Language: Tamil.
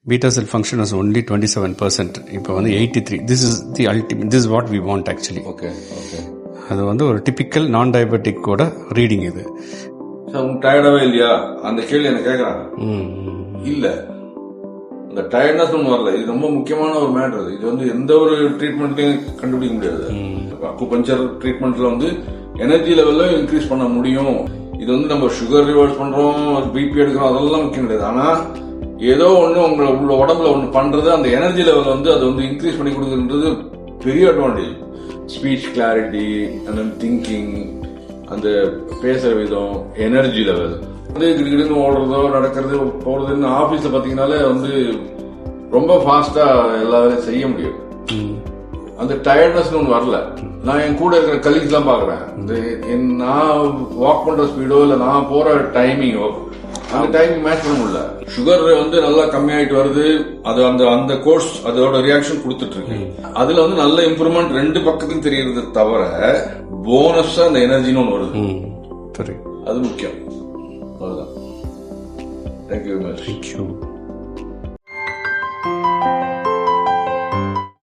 Beta cell function was only 27%. இப்போ வந்து 83. This is the ultimate, this what we want actually. Okay okay. அது வந்து ஒரு டிபிக்கல் நான் டயபெட்டிக்கோட ரீடிங் இது. டயர்டாவே இல்லையா அந்த கேள்வி என்ன கேட்கறாங்க. இல்ல, இந்த டயர்ட்னஸ் ஒன்றும் வரல. இது ரொம்ப முக்கியமான ஒரு மேட்டர். இது வந்து எந்த ஒரு ட்ரீட்மெண்ட்லையும் கண்டுபிடிக்க முடியாது. அக்குபஞ்சர் ட்ரீட்மெண்ட்ல வந்து எனர்ஜி லெவல்ல இன்க்ரீஸ் பண்ண முடியும். இது வந்து நம்ம சுகர் ரிவர்ஸ் பண்றோம், பிபி எடுக்கிறோம், அதெல்லாம் முக்கியம் கிடையாது. ஆனா ஏதோ ஒண்ணு உள்ள உடம்புல ஒண்ணு பண்றது, அந்த எனர்ஜி லெவல் வந்து அது வந்து இன்க்ரீஸ் பண்ணி கொடுக்குறது பெரிய அட்வான்டேஜ். ஸ்பீச் கிளாரிட்டி, அந்த திங்கிங், அந்த பேசுற விதம், எனர்ஜி லெவல் வந்து கிடுகிடுன்னு ஓடுறதோ நடக்கிறது போறதுன்னு ஆபீஸ்ல பாத்தீங்கன்னாலே வந்து ரொம்ப ஃபாஸ்டா எல்லா வேலையும் செய்ய முடியும். அந்த டயர்ட்னஸ் ஒன்று வரல. நான் என் கூட இருக்கிற கலீக்ஸ் எல்லாம் பாக்குறேன், நான் வாக் பண்ற ஸ்பீடோ இல்ல நான் போற டைமிங்கோ அந்த டைமிங் மேட்ச் பண்ண முடியல. சுகர் வந்து நல்லா கம்மியாயிட்டு வருது. அது அந்த கோர்ஸ் அதோட ரியாக்ஷன் கொடுத்துட்டு இருக்கு. அதுல வந்து நல்ல இம்ப்ரூவ்மெண்ட் ரெண்டு பக்கத்துக்கும் தெரியறது தவிர போனஸா அந்த எனர்ஜின்னு ஒன்று வருது. அது முக்கியம். அவ்வளவுதான். Thank you very much.